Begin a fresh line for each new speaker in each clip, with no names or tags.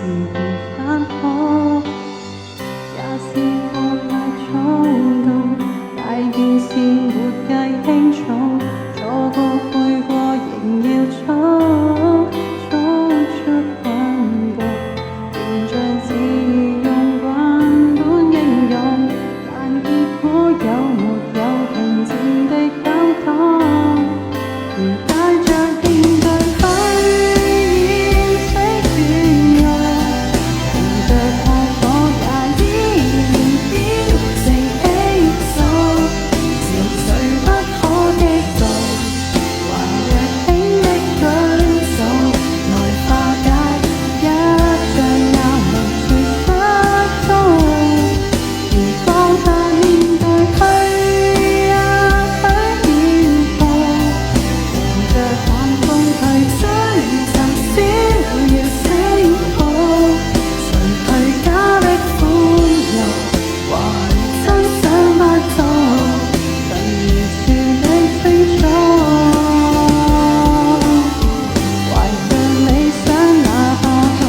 而反撲，也試過太衝動，大件事沒計輕重，錯過悔過仍要衝，衝出困局，形象自用慣本應用，但結果有沒有平靜的交談？如帶着面具去掩飾軟弱，憑着炮火也依然變成氣數，是誰不可激動，還若輕的舉手，來化解一像壓力缺失中，如放下面具去也許變破。着晚風去追尋閃耀星空，誰去假的歡樂，還真想不到，近如樹的青蔥，懷着理想哪怕痛。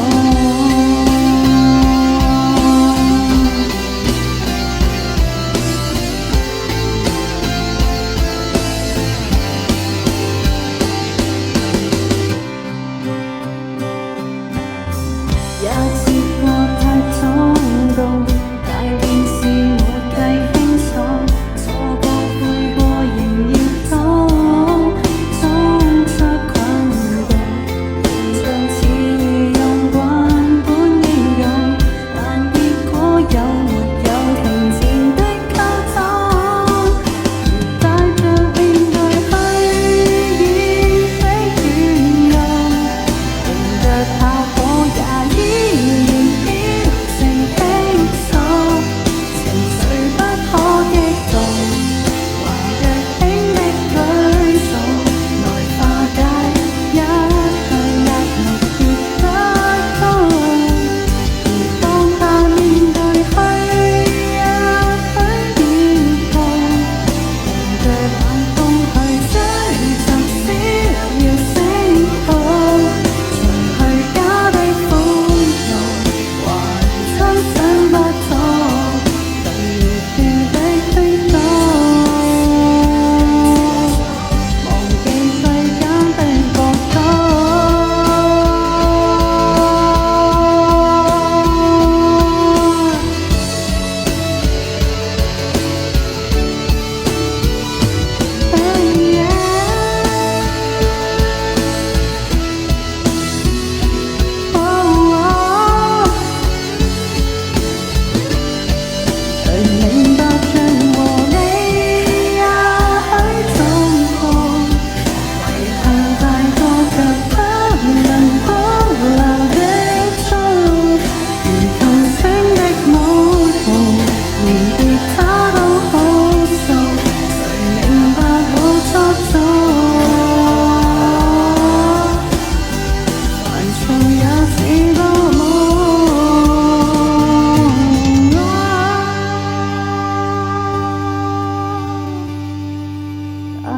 也試過太衝動，大件事沒計輕鬆，錯過悔過仍要衝，衝出困局，形象似用慣本應用，但結果有沒有平靜的溝通？如帶着面具去掩飾軟弱，迎着炮火也依然變成氣數，情緒不可激動，還若輕的舉手，來化解一向壓力缺失中，如放下面具去也許變破，迎着晚風去追尋閃耀星空，除去假的歡樂，還真想不到，近如樹的青蔥，忘記世間的各種。誰明白像和你也許衝動，遺憾太多卻不能保留的痛，如同聲的舞步，連吉他都好熟，誰明白冇錯做，煩躁也是多夢。但